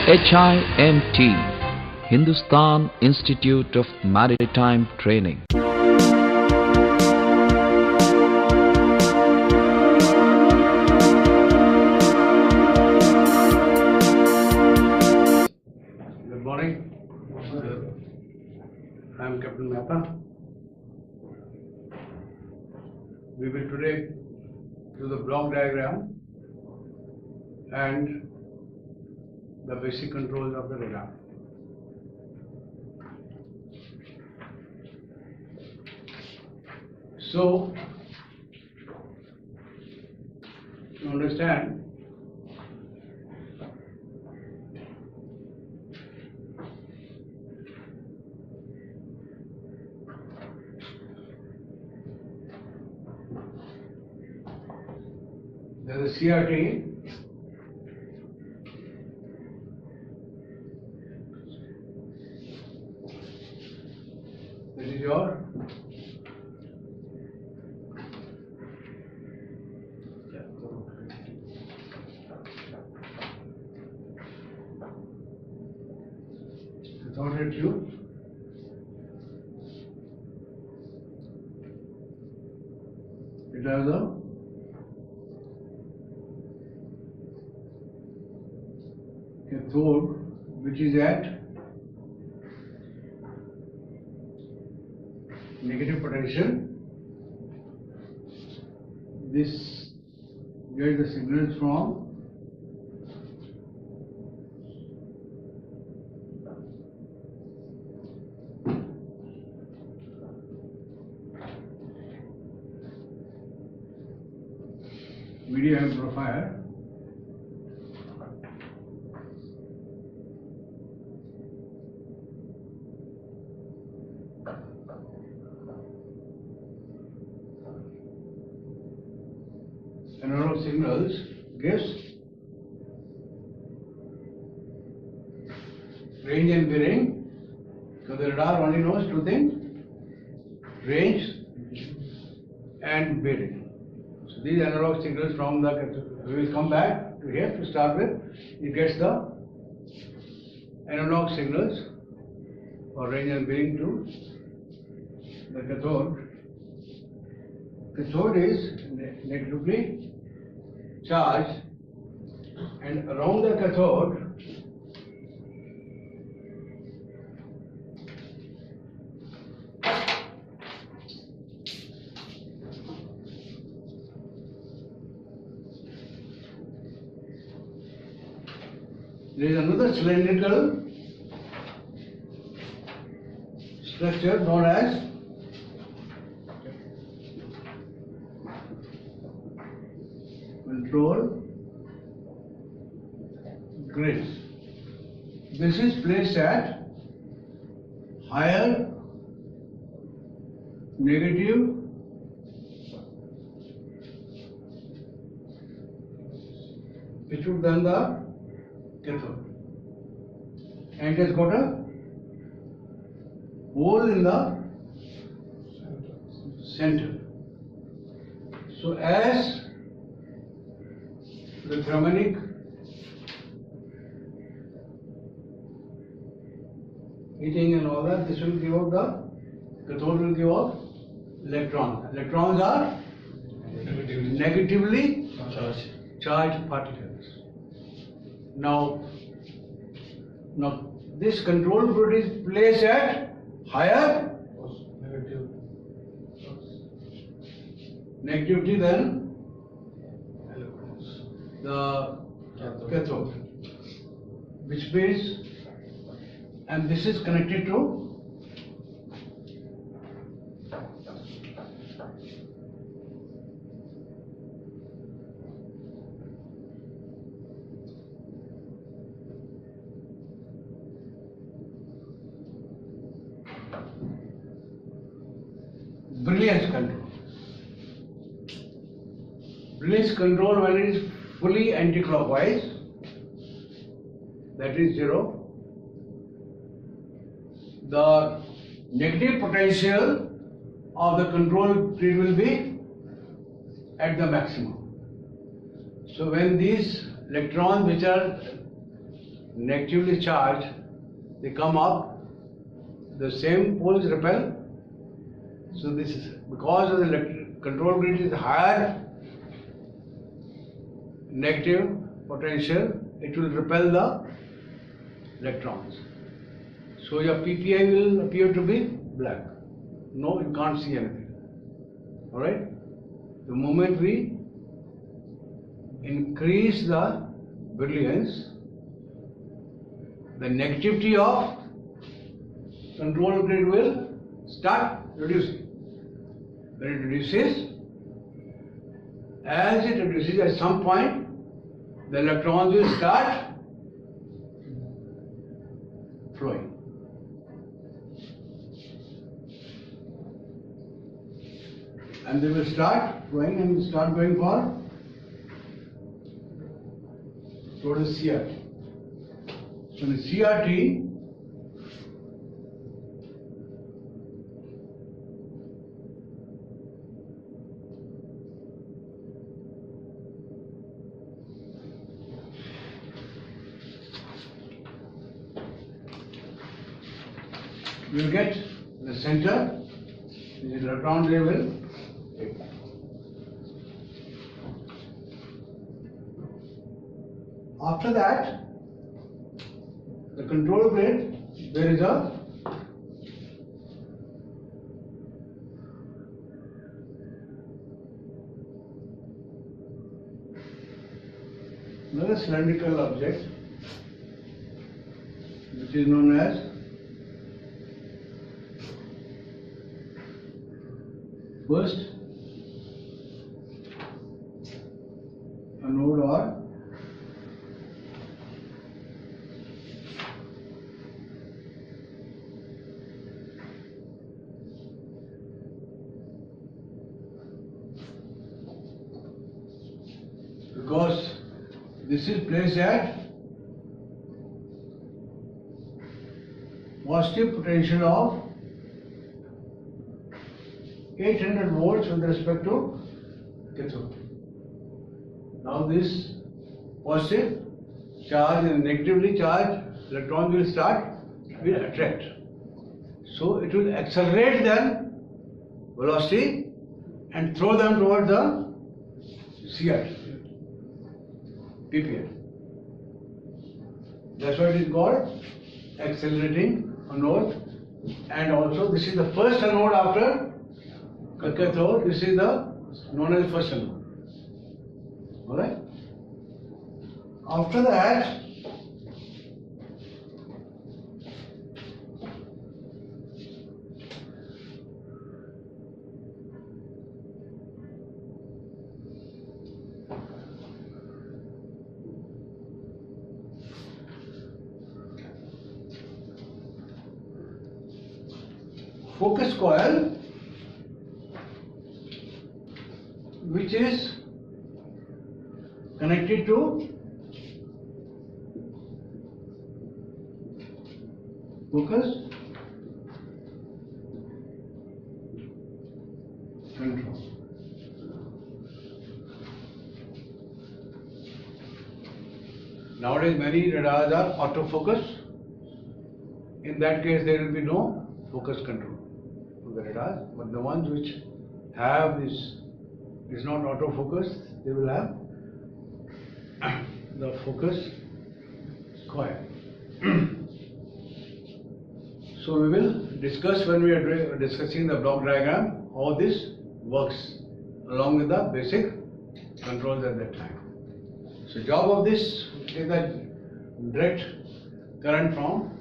HIMT, Hindustan Institute of Maritime Training. Good morning. I am Capt. Mehta. We will today do the block diagram and the basic controls of the radar. So, to understand, there is a CRT. This is your cathode tube. It has a cathode which is at negative potential. This gets the signals from video amplifier. Analog signals gives range and bearing. So the radar only knows two things: range and bearing. So these analog signals from the, we will come back to here to start with. It gets the analog signals for range and bearing to the cathode. Cathode is negatively charged, and around the cathode there is another cylindrical structure known as control grid. This is placed at higher negative pitch than the cathode, and it has got a hole in the center. So as the harmonic heating and all that, this will give out the cathode will give out electrons. Electrons are negatively charged particles. Now this control grid is placed at higher negativity than the cathode, which means, and this is connected to brilliance control. Brilliance control, when it is fully anti-clockwise, that is 0, the negative potential of the control grid will be at the maximum. So when these electrons which are negatively charged, they come up, the same poles repel. So this is because of the control grid is higher negative potential, it will repel the electrons. So your PPI will appear to be black. No, you can't see anything. Alright? The moment we increase the brilliance, the negativity of control grid will start reducing. When it reduces, as it reduces, at some point the electrons will start flowing. And they will start flowing and start going towards CRT. So in CRT, we will get the center, which is electron they will take. After that, the control grid, there is another cylindrical object which is known as first anode or because this is placed at positive potential of 800 volts with respect to cathode. Now this positive charge and negatively charged electron will attract. So it will accelerate their velocity and throw them toward the CRT, PPI. That's why it is called accelerating anode. And also this is the first anode after the cathode. This is the known as first anode. Alright? After that, focus coil, which is connected to focus control. Nowadays many radars are autofocus. In that case there will be no focus control for the radars, but the ones which have this is not autofocus, they will have the focus coil. So we will discuss when we are discussing the block diagram how this works along with the basic controls at that time. So job of this is that direct current from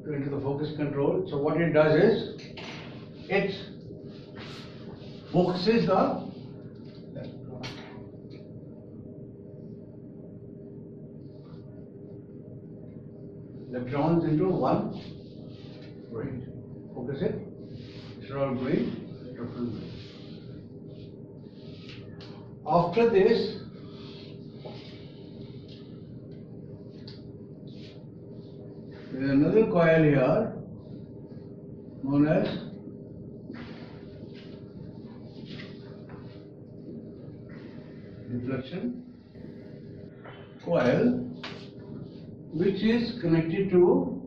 into the focus control. So what it does is it focuses the electrons into one range. Focus it. Instead of going different way. After this, there is another coil here known as deflection coil. which is connected to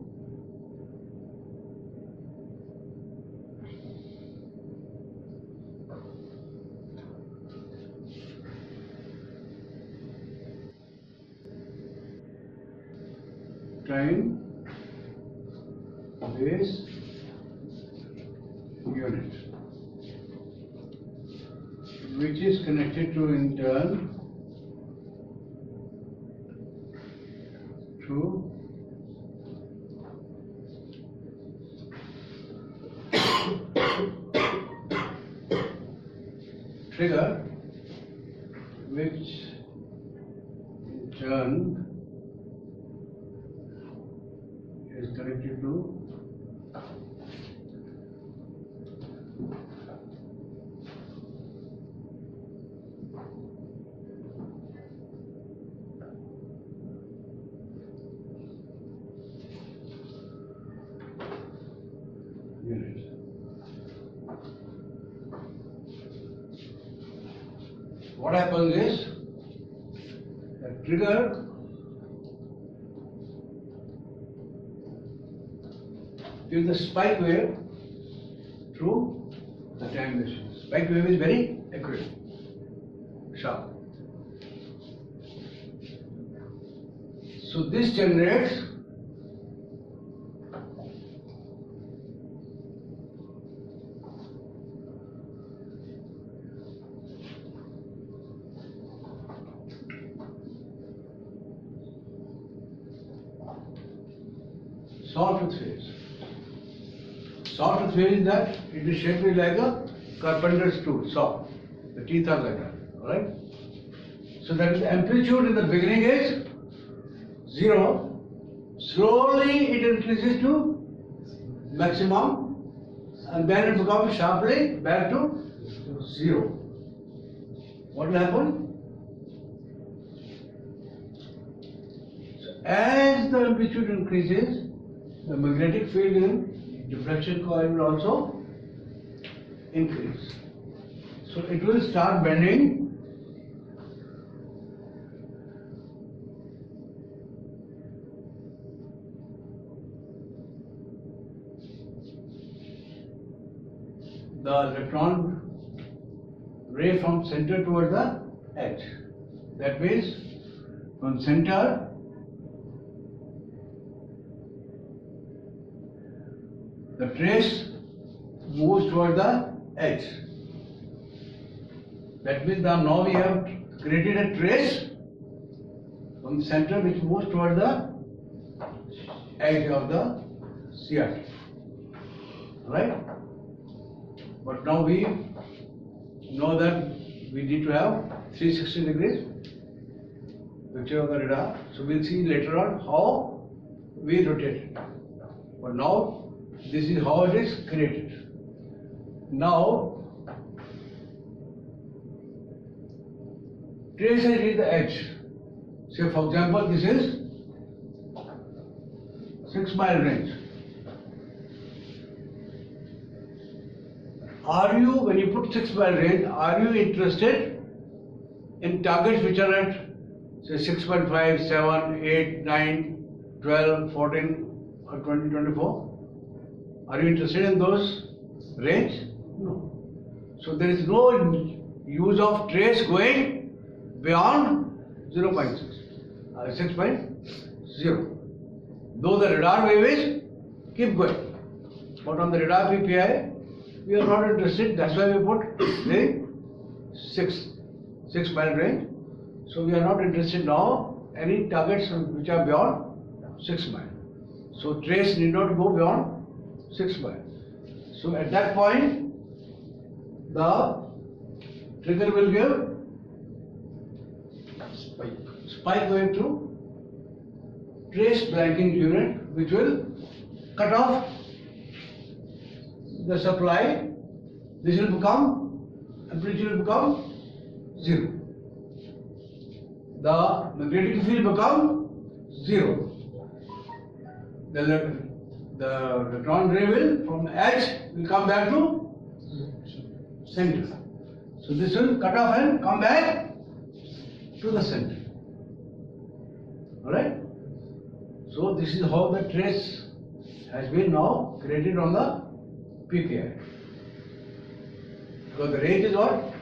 time base unit, which is connected to in turn to trigger, which in turn is connected to unit. What happens is the trigger gives the spike wave through the time machine. Spike wave is very accurate, sharp. So this generates sawtooth phase. Sawtooth phase is that it is shaped like a carpenter's tool, saw. The teeth are like that, alright? So that is the amplitude in the beginning is 0. Slowly it increases to maximum and then it becomes sharply back to 0. What will happen? So as the amplitude increases, the magnetic field in deflection coil will also increase. So it will start bending the electron ray from center towards the edge. That means from center the trace moves toward the edge. That means now we have created a trace from the center which moves toward the edge of the CRT. Right? But now we know that we need to have 360 degrees picture of the radar. So we'll see later on how we rotate it. But now this is how it is created. Now, trace it at the edge. Say for example, this is 6 mile range. Are you, when you put 6 mile range, are you interested in targets which are at say 6.5, 7, 8, 9, 12, 14 or 20, 24? Are you interested in those range? No. So there is no use of trace going beyond 0.6, 6.0. Though the radar wave is keep going. But on the radar PPI, we are not interested. That's why we put the 6 mile range. So we are not interested now any targets which are beyond 6 mile. So trace need not go beyond 6 mile. So at that point, the trigger will give spike wave to trace blanking unit, which will cut off the supply. This will become, amplitude will become 0. The magnetic field become 0. The electron ray will from edge will come back to center. So this will cut off and come back to the center. Alright? So this is how the trace has been now created on the PPI. Because the range is what?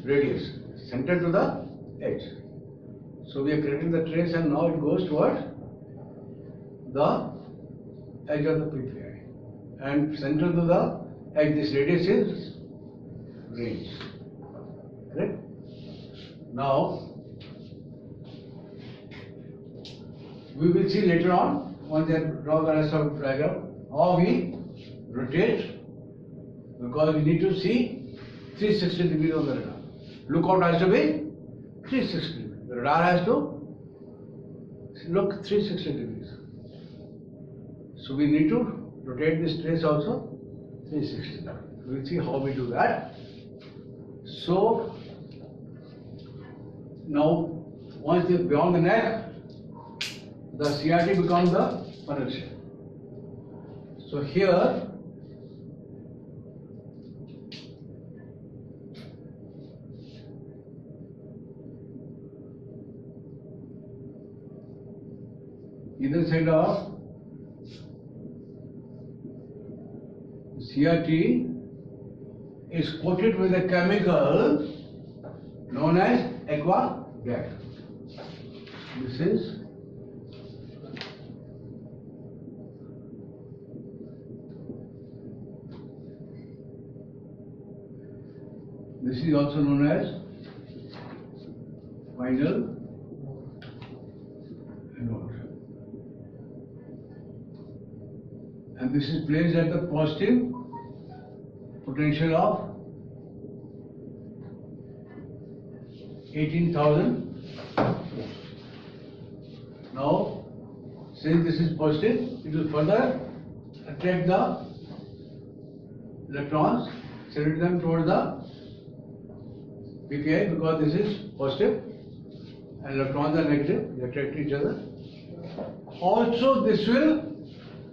Radius, center to the edge. So we are creating the trace and now it goes towards the edge of the PPI. And center to the edge, this radius is range. Correct? Now, we will see later on, once I draw the rest of the diagram, how we rotate, because we need to see 360 degrees on the radar. Lookout has to be 360 degrees. The radar has to look 360 degrees. So we need to rotate this trace also 360 degrees. We will see how we do that. So now, once it's beyond the neck, the CRT becomes the funnel shape. So here, either side of CRT is coated with a chemical known as aqua gag. This is also known as final anode. And this is placed at the positive potential of 18,000. Now, since this is positive, it will further attract the electrons, send them towards the PPI, because this is positive and electrons are negative, they attract each other. Also, this will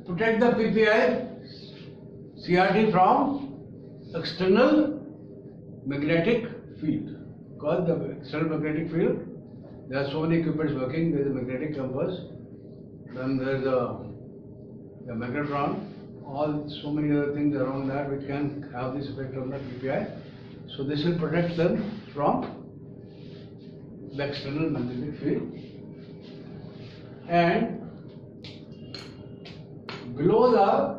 protect the PPI CRT from external magnetic field. Because the external magnetic field, there are so many equipments working. There is a magnetic compass, then there is the magnetron, so many other things around that which can have this effect on the PPI. So this will protect them from the external magnetic field. And below the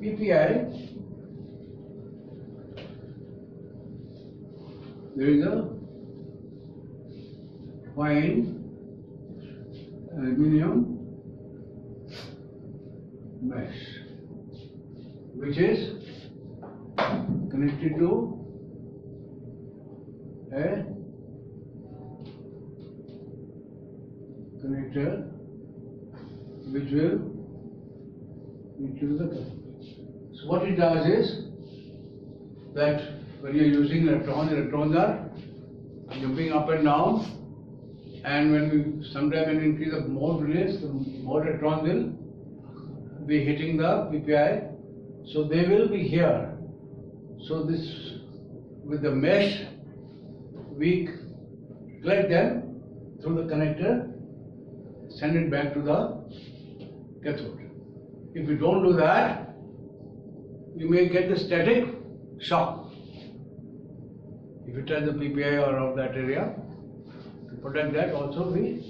PPI, there is a fine aluminum mesh, which is connected to a connector which will lead to the current. So what it does is that when you are using electrons are jumping up and down, and sometimes when we increase the more release, the more electrons will be hitting the PPI, so they will be here. So this, with the mesh, we collect them through the connector, send it back to the cathode. If you don't do that, you may get the static shock. If you touch the PPI or around that area, to protect that also we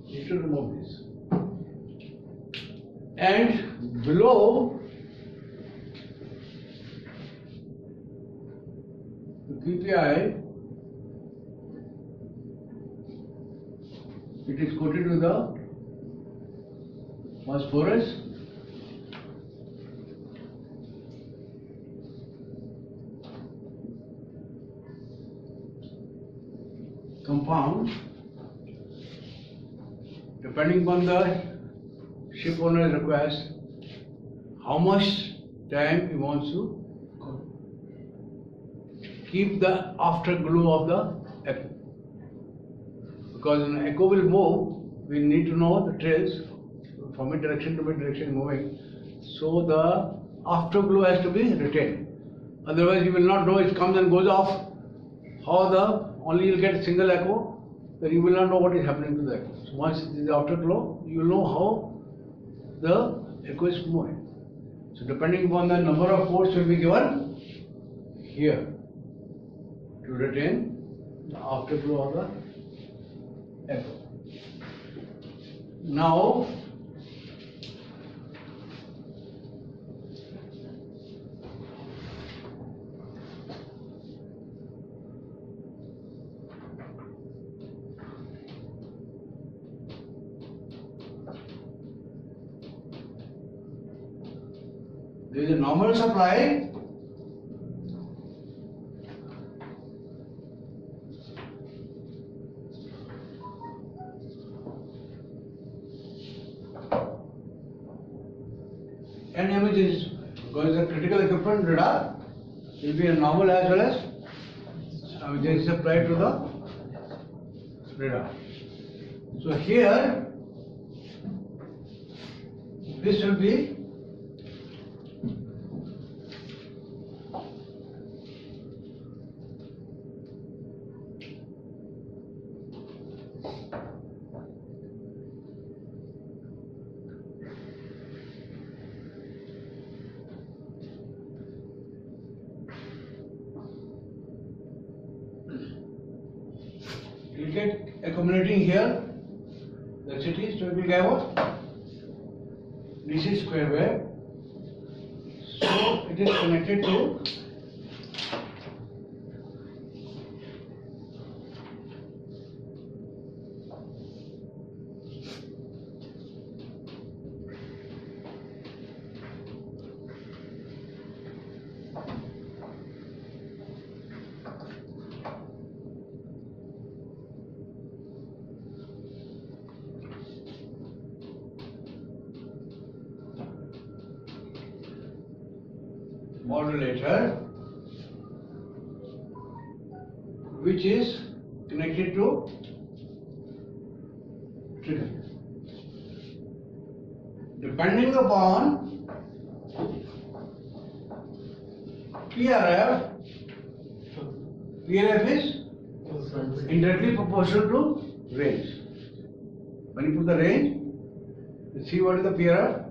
need to remove this. And below the PPI, it is coated with the phosphorus compound. Depending upon the ship owner's request, how much time he wants to keep the afterglow of the echo. Because when the echo will move, we need to know the trails from a direction to a direction moving. So the afterglow has to be retained. Otherwise, you will not know, it comes and goes off, how the only you'll get a single echo, then you will not know what is happening to the echo. So once it is the afterglow, you will know how the echo is moving. So depending upon the number of ports will be given here to retain the afterglow of the echo. Now there is a normal supply and emergency supply. Because the critical equipment radar will be a normal as well as emergency supply to the radar. So here this will be you get accumulating here the city, so it will get what? DC square wave. So it is connected to modulator, which is connected to trigger. Depending upon PRF is indirectly proportional to range. When you put the range, you see what is the PRF.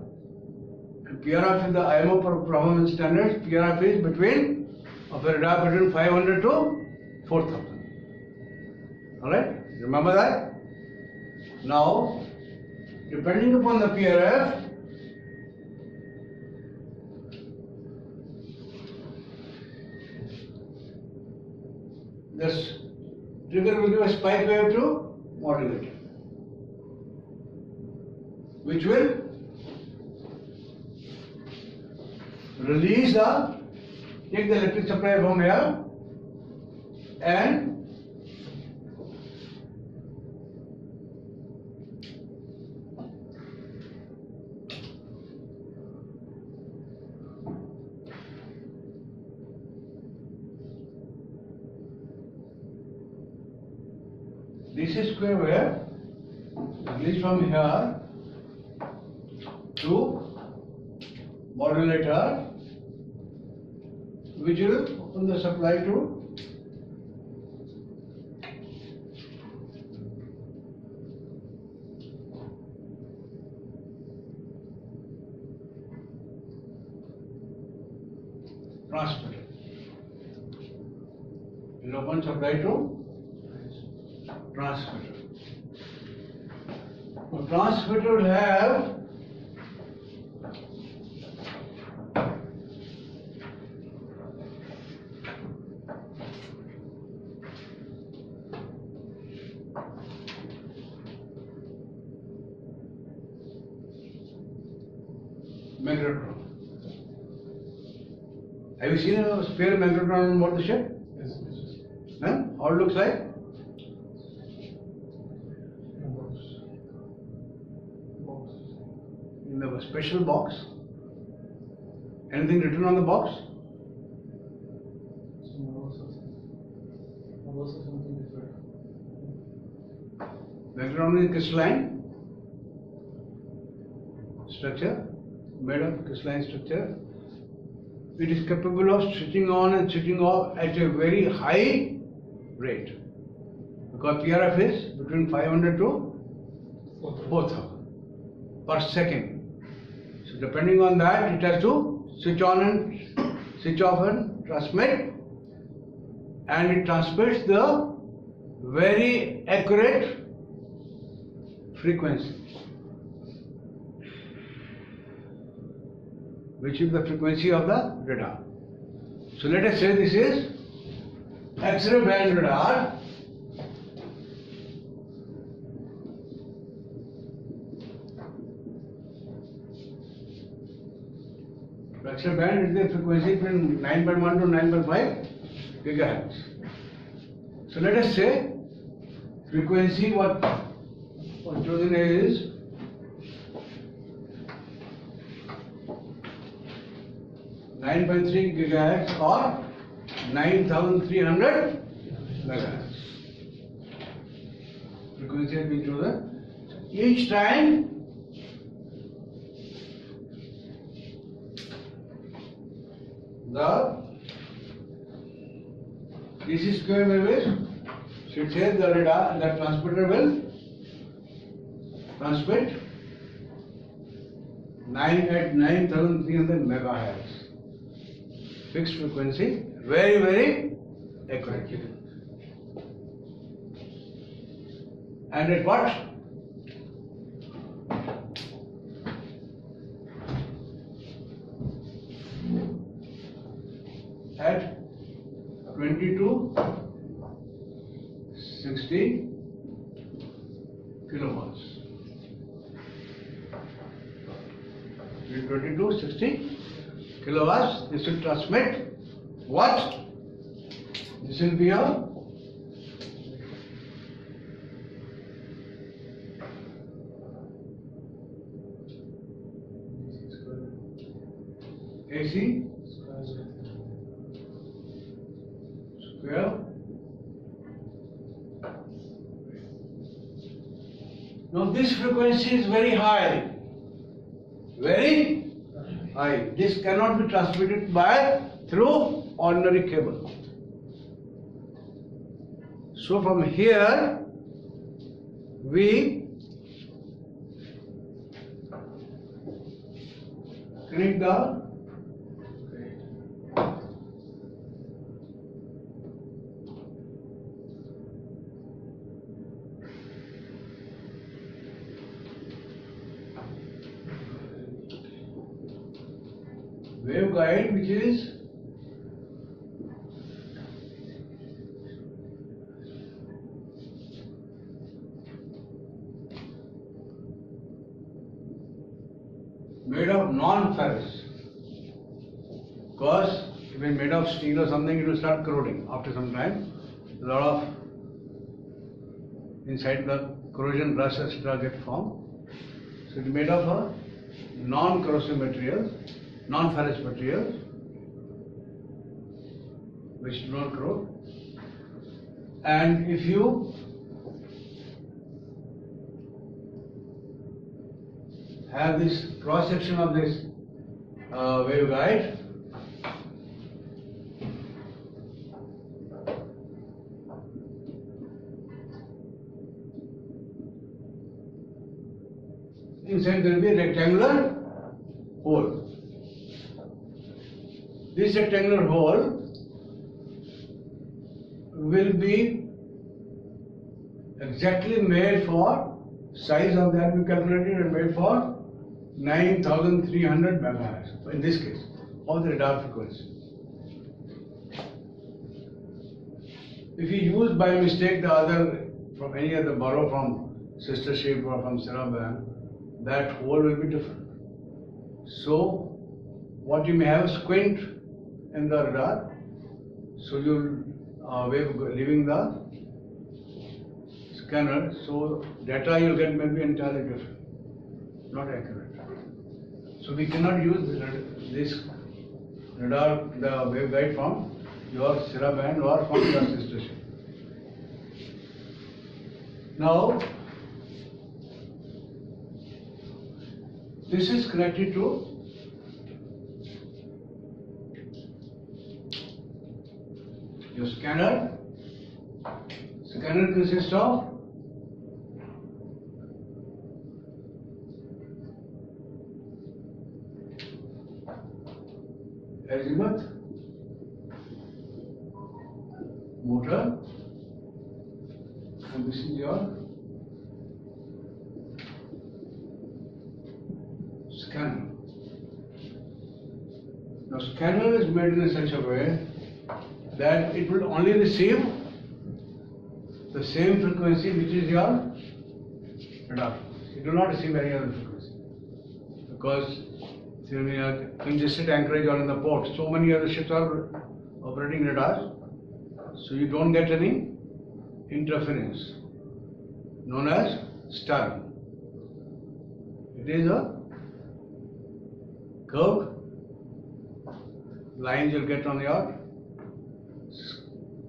PRF is the IMO performance standards. PRF is between of a radar between 500 to 4000. Alright? Remember that? Now, depending upon the PRF, this trigger will give a spike wave to modulator, which will release take the electric supply from here and DC square wave released from here to modulator, which will open the supply to transmitter. It will open supply to transmitter. So transmitter will have magnetron. Have you seen a spare magnetron on board the ship? Yes. Huh? How it looks like? Box. In the special box. Anything written on the box? Something different. Magnetron is crystalline structure, made of crystalline structure. It is capable of switching on and switching off at a very high rate. because PRF is between 500 to 4,000 per second. So depending on that, it has to switch on and switch off and transmit, and it transmits the very accurate frequency, which is the frequency of the radar. So let us say this is X-ray band radar. X-ray band is the frequency between 9.1 to 9.5 gigahertz. So let us say frequency what chosen is 9.3 gigahertz or 9,300 megahertz. Frequency has been chosen. Each time the DC square wave is, so it says the radar, the transmitter will transmit 9,300 megahertz. Fixed frequency, very, very accurate. And at what? At 2260 kilowatts. 2260 kilowatts. This will transmit what? This will be a AC square now this frequency is very high, very high. This cannot be transmitted through ordinary cable. So from here we connect the waveguide, which is made of non-ferrous, because if it's made of steel or something, it will start corroding after some time. A lot of inside the corrosion rust etc. get formed. So it's made of a non-corrosive material, non-ferrous material, which do not corrode. And if you have this cross section of this waveguide, inside there will be a rectangular hole. This rectangular hole will be exactly made for size of that we calculated and made for 9,300 megahertz in this case of the radar frequency. If you use by mistake the other from any other borrow from sister ship or from Shivman, that hole will be different. So what you may have squint in the radar, so you'll wave leaving the scanner, so data you'll get may be entirely different, not accurate. So we cannot use this radar, the waveguide from your Shivman or from your sister ship. Now this is connected to your scanner scanner consists of azimuth, motor, and this is your scanner. Now scanner is made in such a way that it will only receive the same frequency which is your radar. It will not receive any other frequency. Because when we are congested anchorage or in the port, so many other ships are operating radars, so you don't get any interference, known as stirring. It is a curved lines you'll get on your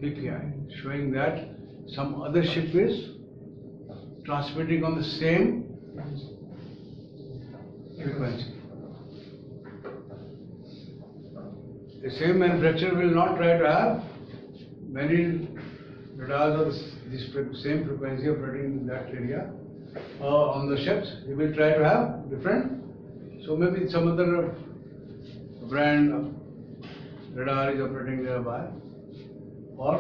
PPI, showing that some other ship is transmitting on the same frequency. The same manufacturer will not try to have many radars of this same frequency operating in that area on the ships. He will try to have different. So maybe some other brand radar is operating nearby, or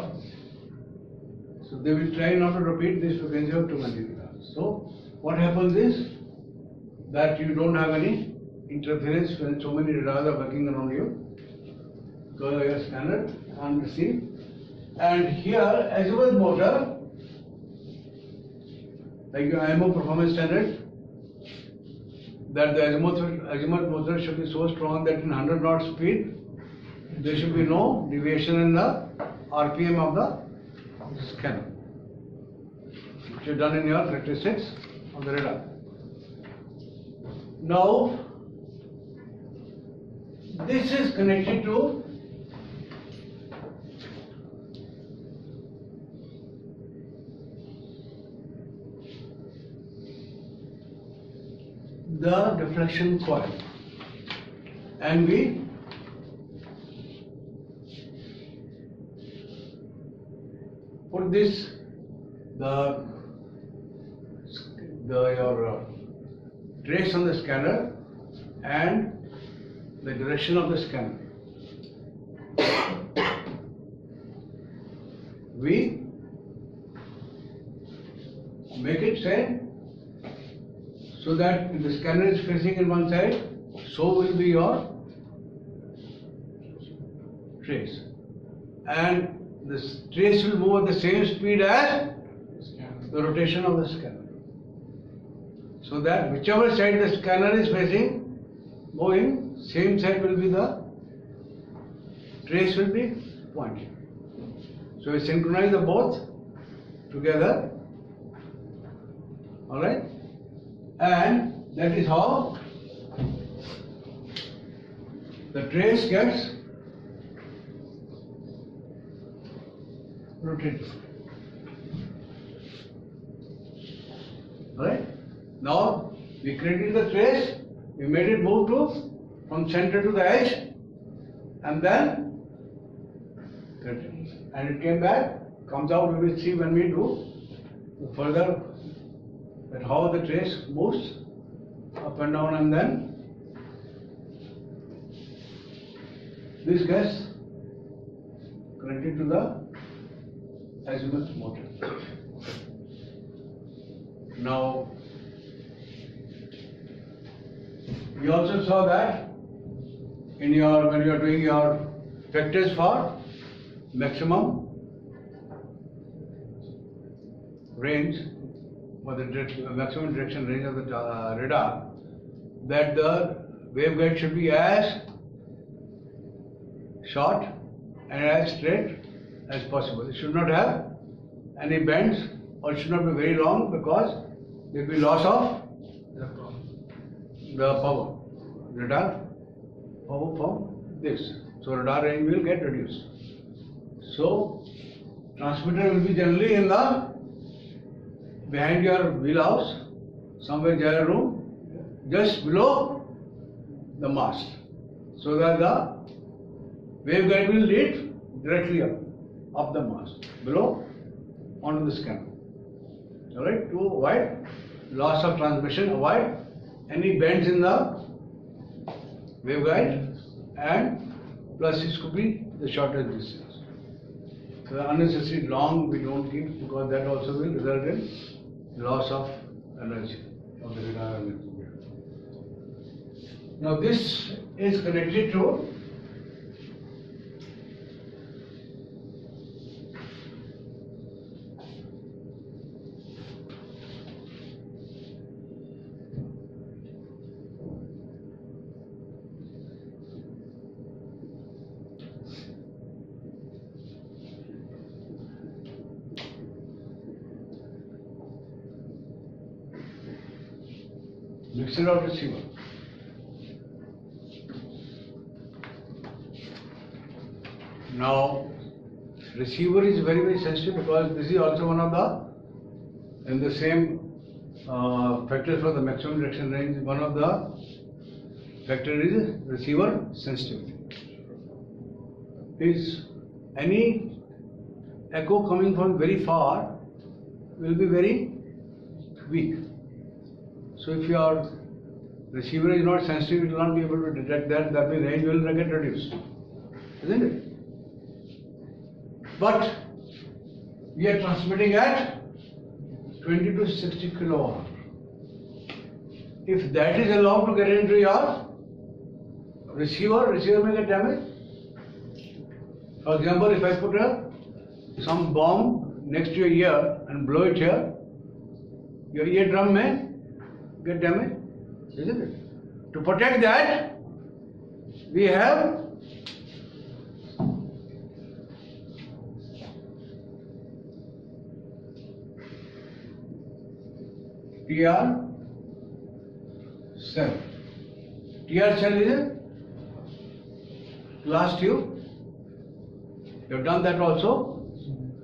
so they will try not to repeat this frequency of too many radars. So what happens is that you don't have any interference when so many radars are working around you, because your scanner and receive. And here, azimuth motor, like your IMO performance standard, that the azimuth motor should be so strong that in 100 knot speed there should be no deviation in the RPM of the scanner, which is done in your characteristics of the radar. Now, this is connected to the deflection coil, and we put this your trace on the scanner and the direction of the scanner. We make it same, so that if the scanner is facing in one side, so will be your trace, and this trace will move at the same speed as the rotation of the scanner, so that whichever side the scanner is facing, moving, same side will be the trace will be pointing. So we synchronize the both together, all right, and that is how the trace gets rotated. All right. Now we created the trace, we made it move to from center to the edge, and then and it came back, comes out. We will see when we do further that how the trace moves up and down, and then this gets connected to the azimuth motor. Now we also saw that in your when you are doing your vectors for maximum range, or the maximum direction range of the radar, that the waveguide should be as short and as straight as possible. It should not have any bends, or it should not be very long, because there will be loss of the power, radar power from this. So radar range will get reduced. So transmitter will be generally in the behind your wheelhouse, somewhere gyro room, just below the mast, so that the waveguide will lead directly up the mast, below onto the scanner. Alright, to avoid loss of transmission, avoid any bends in the waveguide, and plus it could be the shortest distance. So the unnecessary long we don't keep, because that also will result in loss of energy of the radar and the wave. Now this is connected to mixer or receiver. Now, receiver is very, very sensitive, because this is also one of the, in the same factors for the maximum detection range, one of the factor is receiver sensitivity. Is any echo coming from very far will be very weak. So if your receiver is not sensitive, it will not be able to detect that. That means range will get reduced, isn't it? But we are transmitting at 20 to 60 kilowatt. If that is allowed to get into your receiver may get damaged. For example, if I put some bomb next to your ear and blow it here, your eardrum may get damaged, isn't it? To protect that, we have TR cell. TR cell is a glass tube. You have done that also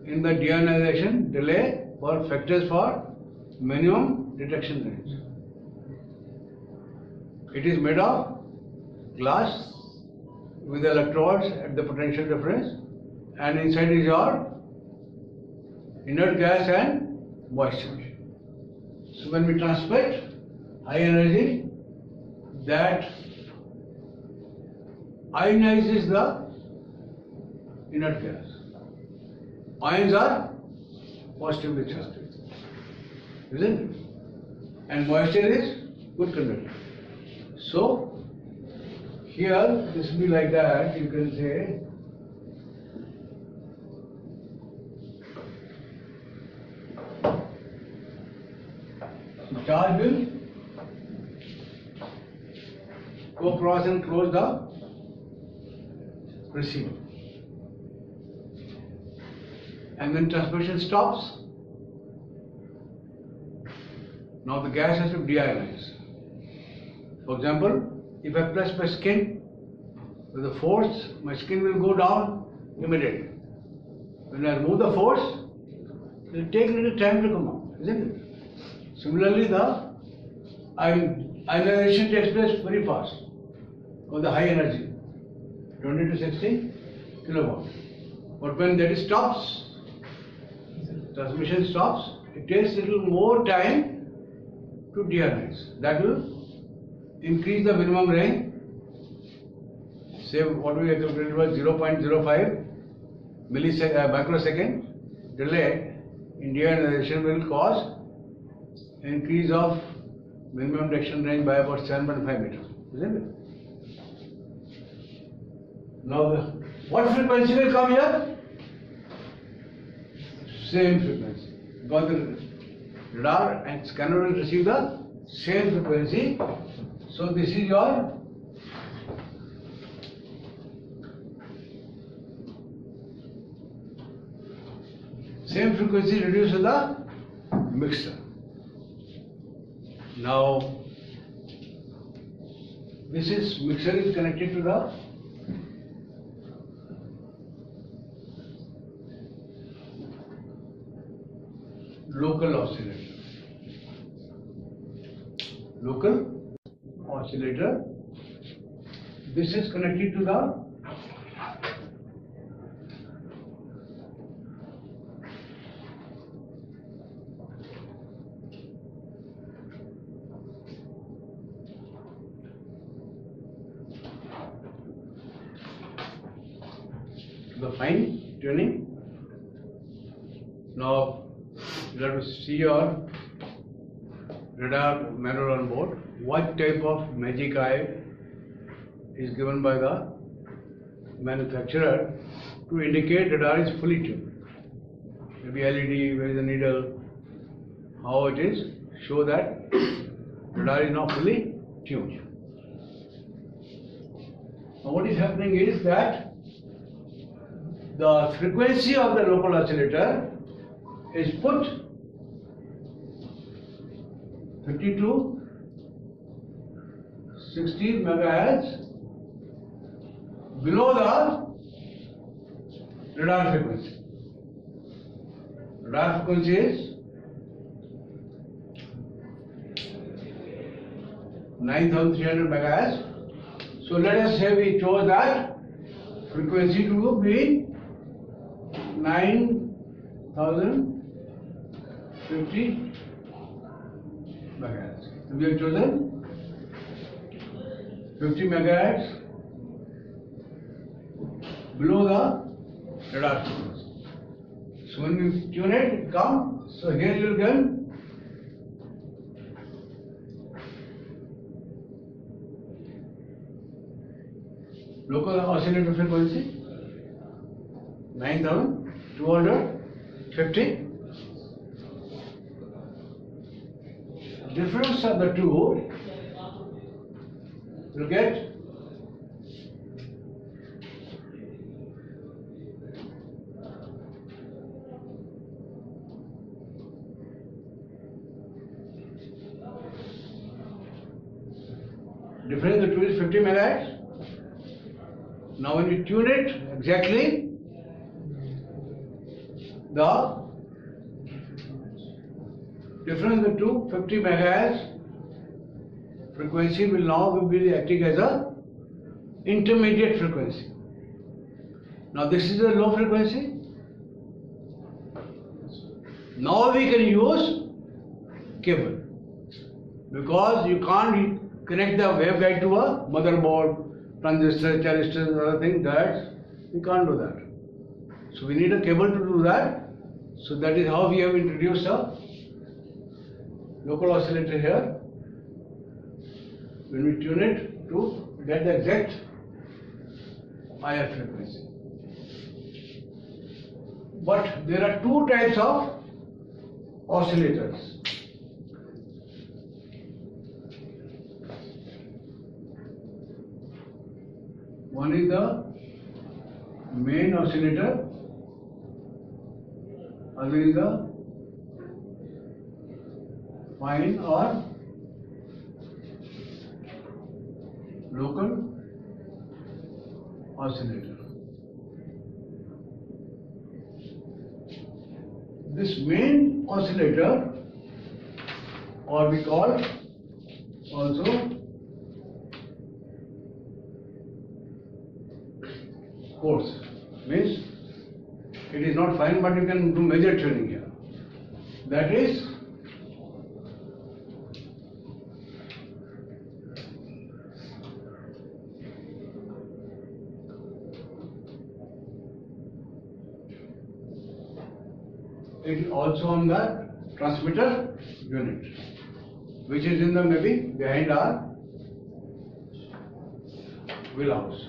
in the deionization delay for factors for minimum detection range. It is made of glass with electrodes at the potential difference, and inside is your inert gas and moisture. So when we transmit high energy, that ionizes the inert gas. Ions are positively charged, isn't it? And moisture is good conductor. So here this will be like that. You can say charge will go across and close the receiver. And when transmission stops, now the gas has to deionize. For example, if I press my skin with a force, my skin will go down immediately. When I remove the force, it will take a little time to come out, isn't it? Similarly, the ionization takes place very fast with the high energy, 20 to 60 kilowatt. But when that stops, transmission stops, it takes a little more time to deionize. That will increase the minimum range. Say what we have calculated was 0.05 microsecond delay in deionization will cause increase of minimum detection range by about 7.5 meters, isn't it? Now, what frequency will come here? Same frequency. Because the radar and scanner will receive the same frequency. So this is your same frequency reduced to the mixer. Now this is mixer is connected to the local oscillator. Local oscillator. This is connected to the the fine tuning. Now you have to see your radar manual on board. What type of magic eye is given by the manufacturer to indicate radar is fully tuned? Maybe LED, where is the needle, how it is, show that radar is now fully tuned. Now what is happening is that the frequency of the local oscillator is put 50 to 60 megahertz below the radar frequency. Radar frequency is 9300 megahertz. So let us say we chose that frequency to be 9050 megahertz. So we have chosen 50 megahertz below the radar frequency. So when we tune it, it comes. So here you will get local oscillator frequency 9250. Difference of the two will get difference of the two is 50 megahertz. Now when you tune it exactly, the difference of the two 50 megahertz frequency will now be acting as a intermediate frequency. Now this is a low frequency. Now we can use cable, because you can't connect the waveguide to a motherboard, transistor, charistors, and other things. That we can't do that. So we need a cable to do that. So that is how we have introduced a local oscillator here. When we tune it to get the exact IF frequency. But there are two types of oscillators. One is the main oscillator, other is the fine or local oscillator. This main oscillator, or we call also course, means it is not fine, but you can do major tuning here. That is it is also on the transmitter unit, which is in the maybe behind our wheelhouse,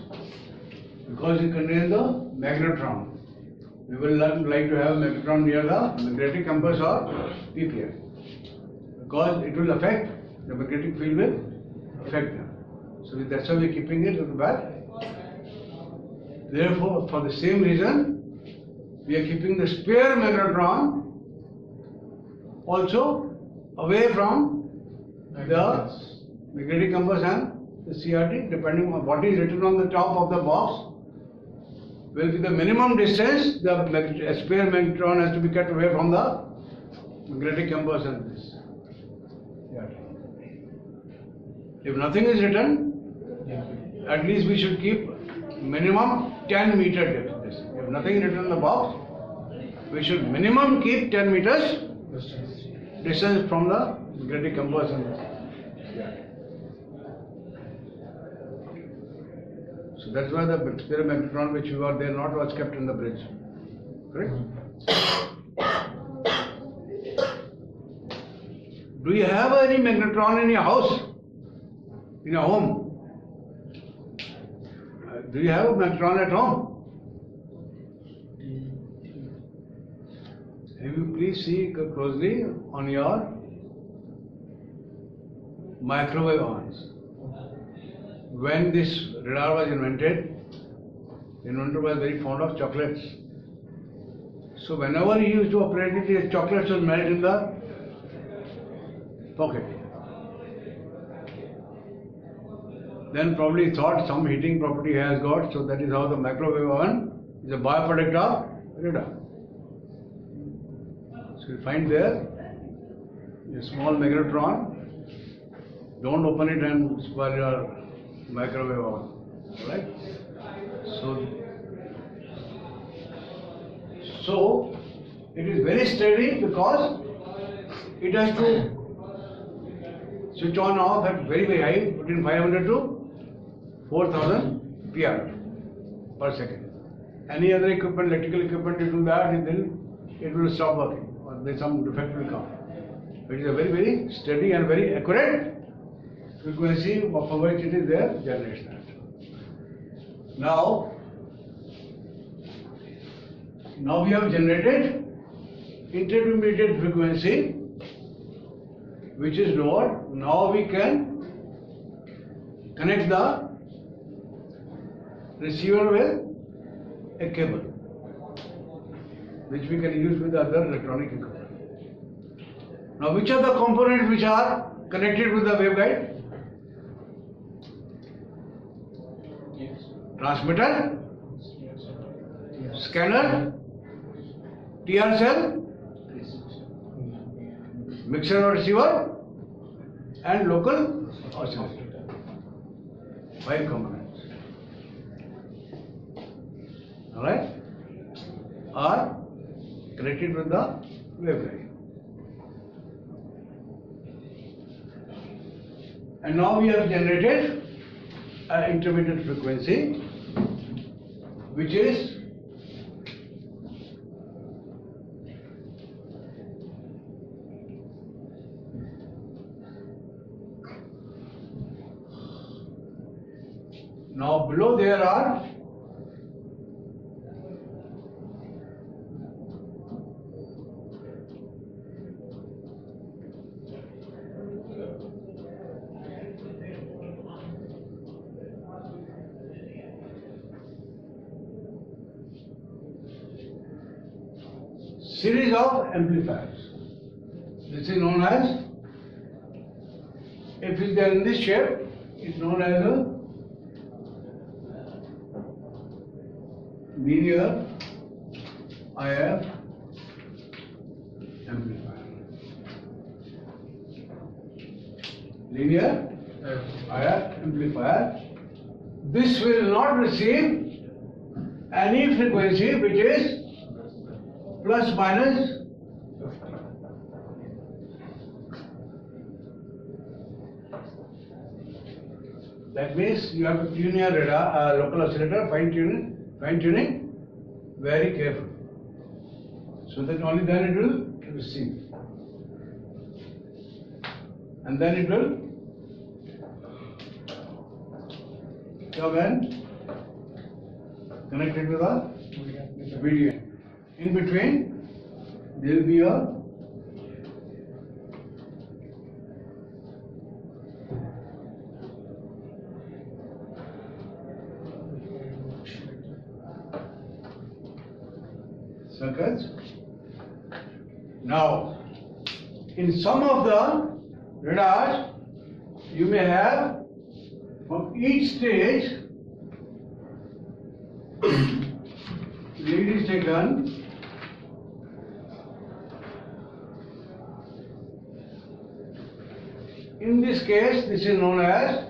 because it contains the magnetron. We will like to have a magnetron near the magnetic compass or PPI, because it will affect the magnetic field, will affect them. So that's why we are keeping it at the back. Therefore, for the same reason, we are keeping the spare magnetron also away from the magnetic compass and the CRT, depending on what is written on the top of the box. Will be the minimum distance. The spare magnetron has to be kept away from the magnetic compass and this. If nothing is written, at least we should keep minimum 10 meter distance. If nothing is written in the box, we should minimum keep 10 meters distance from the magnetic compass and this. So that's why the stereo magnetron which you got there not was kept in the bridge. Correct? Do you have any magnetron in your house? In your home? Do you have a magnetron at home? Have you please see closely on your microwave ovens. When this radar was invented, the inventor was very fond of chocolates. So whenever he used to operate it, his chocolates would melt in the pocket. Then probably he thought some heating property has got, so that is how the microwave oven is a byproduct of radar. So you find there a small magnetron. Don't open it and spoil your microwave oven. Alright? So it is very steady because it has to switch on off at very high, between 500 to 4000 PR per second. Any other equipment, electrical equipment, you do that, and then it will stop working, or there some defect will come. It is a very steady and very accurate frequency for which it is there, generates that. Now we have generated intermediate frequency which is lower. Now we can connect the receiver with a cable which we can use with other electronic equipment. Now which are the components which are connected with the waveguide? Transmitter, scanner, TR cell, mixer or receiver, and local oscillator. 5 components. Alright? Are connected with the waveguide. And now we have generated an intermittent frequency which is now below there are series of amplifiers. This is known as, if it is there in this shape, it is known as a linear IF amplifier. Linear IF amplifier. This will not receive any frequency which is plus minus that means you have to tune your radar, local oscillator, fine tuning very carefully, so that only then it will receive, and then it will come and connect it with a VDA. In between, there will be a circuits. Now, in some of the radars, you may have from each stage lead is taken in this case. This is known as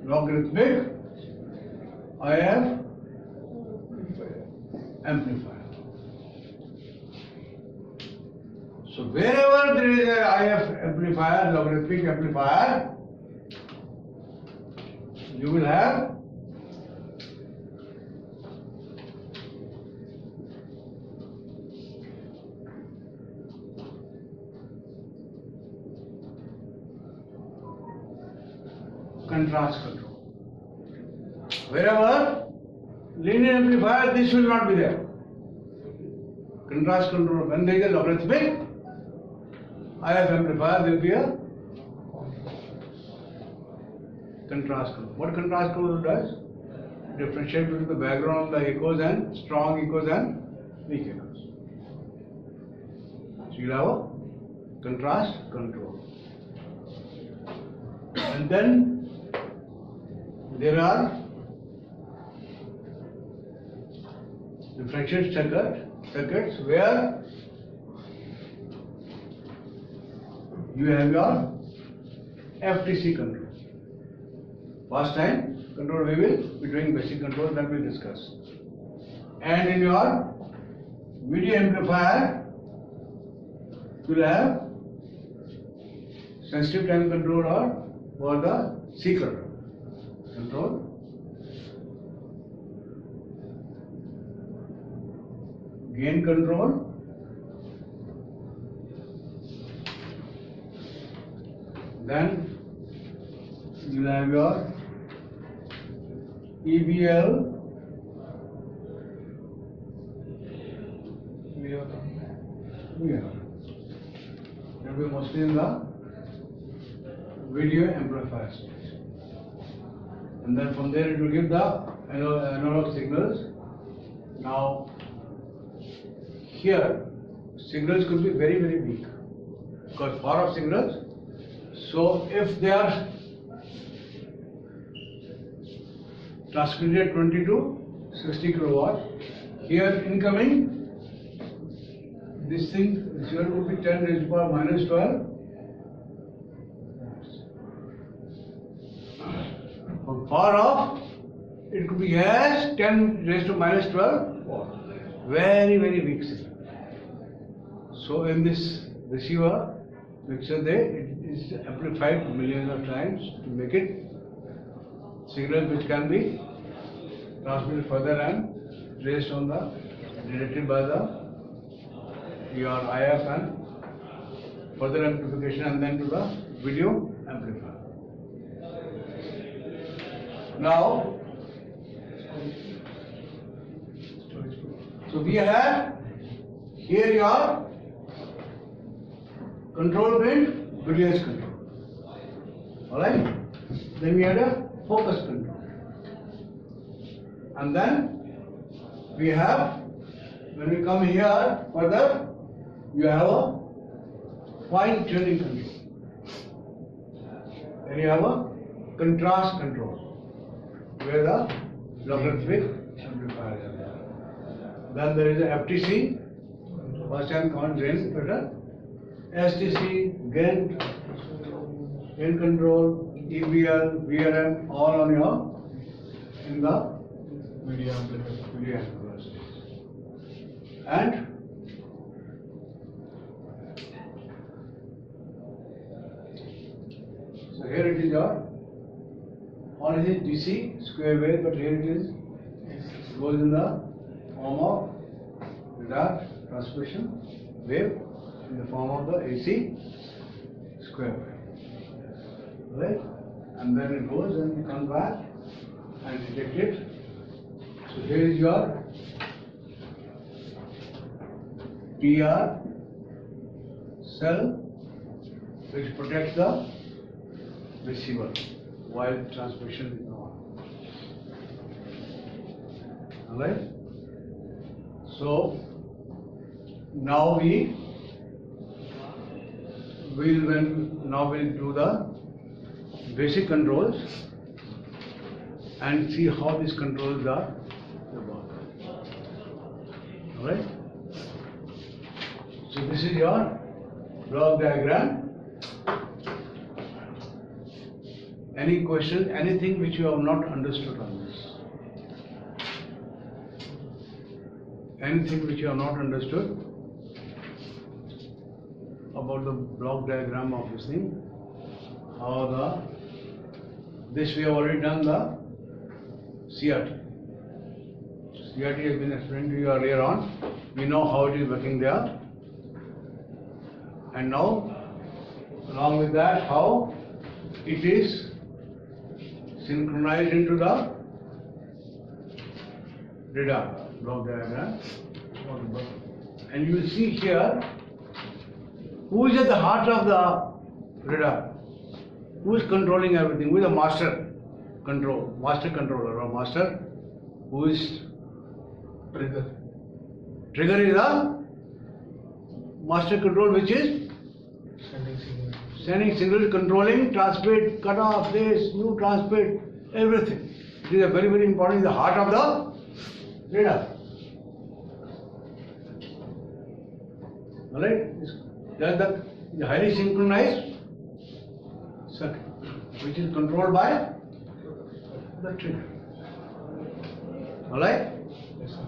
logarithmic IF amplifier. So wherever there is a IF amplifier, logarithmic amplifier, you will have contrast control. Wherever linear amplifier, this will not be there. Contrast control. When there is a logarithmic IF amplifier, there will be a contrast control. What contrast control does? Differentiate between the background of the echoes and strong echoes and weak echoes. So you have a contrast control. And then there are differential circuits where you have your FTC control. First time control we will be doing basic control, that we will discuss. And in your video amplifier you will have sensitive time control or for the C control. Gain control, then you have your EBL, that will be mostly in the video amplifier stage. And then from there it will give the analog signals. Now here signals could be very, very weak because far off signals. So if they are transmitted 20 to 60 kilowatt, here incoming this thing here would be 10 raised to power minus 12. From far off it could be as 10 raised to minus 12. Very, very weak signal. So in this receiver mixer it is amplified millions of times to make it signal which can be transmitted further and raised on the directed by the your IF and further amplification and then to the video amplifier. Now so we have here your control grid, brilliance control. Alright? Then we had a focus control. And then we have, when we come here further, you have a fine tuning control. Then you have a contrast control, where the logarithmic amplifiers are there. Then there is a FTC, first time count drain filter, STC, gain control, EBL, VRM, all on your in the video amplifier stage. And so here it is your, or is it DC square wave, but here it is goes in the form of radar transmission wave in the form of the AC square wave, right? And then it goes and comes back and detect it. So here is your PR cell which protects the receiver while transmission is on. Alright? So now we will do the basic controls and see how these controls are work. Alright? So this is your block diagram. Any question, anything which you have not understood on this? Anything which you have not understood? about the block diagram of this thing. How this we have already done the CRT. CRT has been explained to you earlier on. We know how it is working there. And now, along with that, how it is synchronized into the radar block diagram. And you will see here who is at the heart of the radar, who is controlling everything, who is the master controller or master, who is trigger. Trigger is the master control, which is sending signals, controlling, transmit, cut off, this, new transmit, everything. It is a very, very important, the heart of the radar. Alright? That's the highly synchronized circuit, which is controlled by the trigger. Alright? Yes, sir.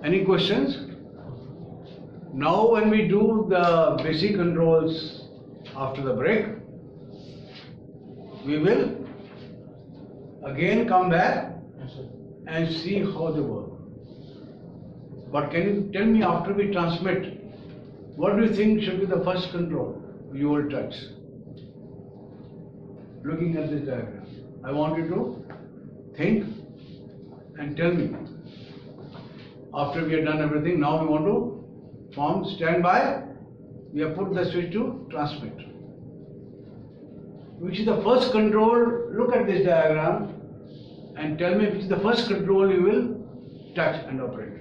Any questions? Now when we do the basic controls after the break, we will again come back Yes, sir. and see how they work. But can you tell me, after we transmit, what do you think should be the first control you will touch? Looking at this diagram, I want you to think and tell me. After we have done everything, now we want to form standby. We have put the switch to transmit. Which is the first control? Look at this diagram and tell me which is the first control you will touch and operate.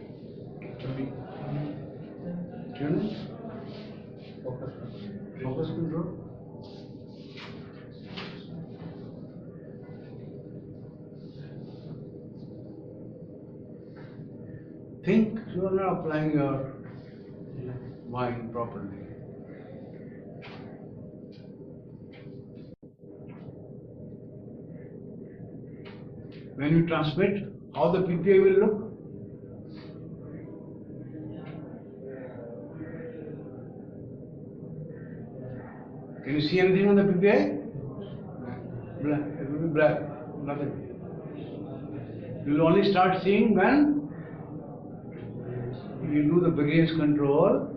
Tune? Focus control. Think you are not applying your mind properly. When you transmit, how the PPI will look? Can you see anything on the PPI? Black. It will be black. Nothing. You will only start seeing when you do the variance control.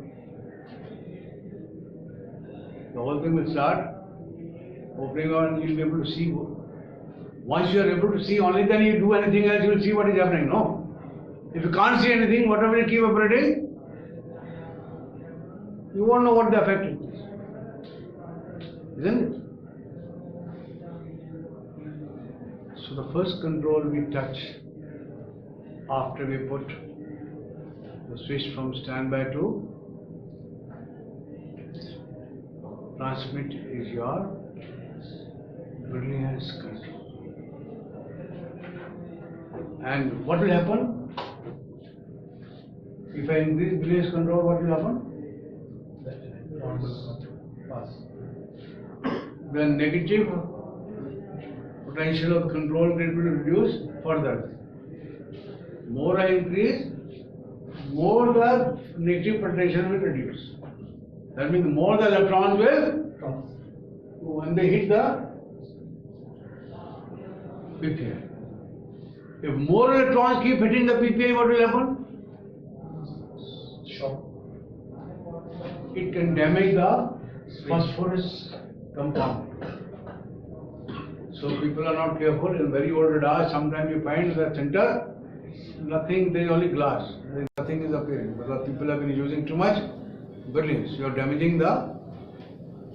The whole thing will start opening on, you will be able to see. Once you are able to see, only then you do anything else, you will see what is happening. No. If you can't see anything, whatever you keep operating, you won't know what the effect is. Isn't it? So the first control we touch after we put the switch from standby to transmit is your brilliance control. And what will happen? If I increase brilliance control, what will happen? The negative potential of the control grid will reduce further. More I increase, more the negative potential will reduce. That means more the electrons will, when they hit the PPI. If more electrons keep hitting the PPI, what will happen? Shock. It can damage the phosphorus compound. So people are not careful. In very old radars, sometimes you find the center, nothing, there is only glass. Nothing is appearing because people have been using too much brilliance. You are damaging the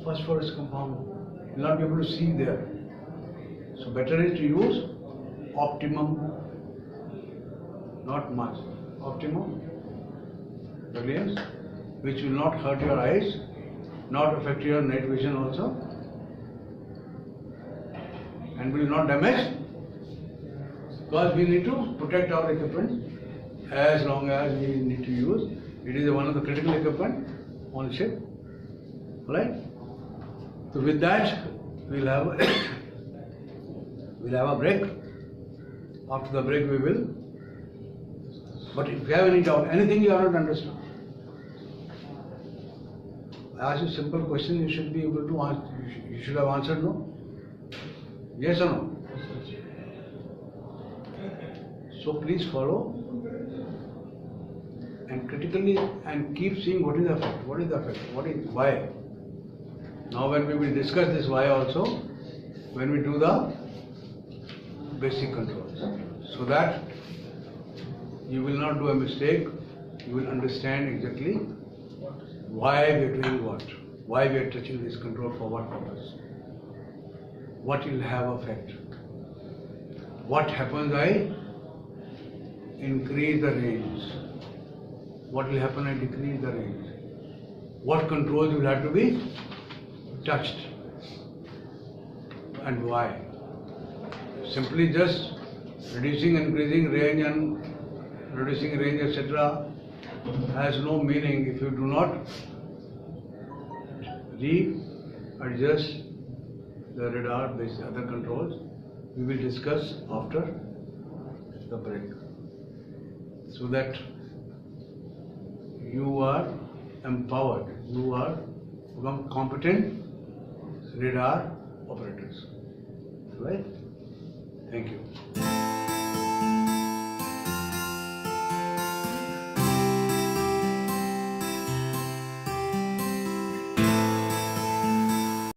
phosphorus compound. You will not be able to see there. So better is to use optimum, not much, optimum brilliance, which will not hurt your eyes, not affect your night vision also, and will not damage, because we need to protect our equipment as long as we need to use. It is one of the critical equipment on ship. Right? So with that, we'll have a break. After the break, we will. But if you have any doubt, anything you have not understood, I ask you simple question, you should be able to answer. You should have answered no. Yes or no? So please follow and critically and keep seeing what is the effect, what is the effect, what is why. Now when we will discuss this why also, when we do the basic controls, so that you will not do a mistake, you will understand exactly why we are doing what, why we are touching this control for what purpose, what will have effect, what happens I increase the range, what will happen I decrease the range, what controls will have to be touched and why. Simply just reducing, increasing range and reducing range etc. has no meaning if you do not readjust the radar based other controls. We will discuss after the break, so that you are empowered, you are become competent radar operators. Right? Thank you.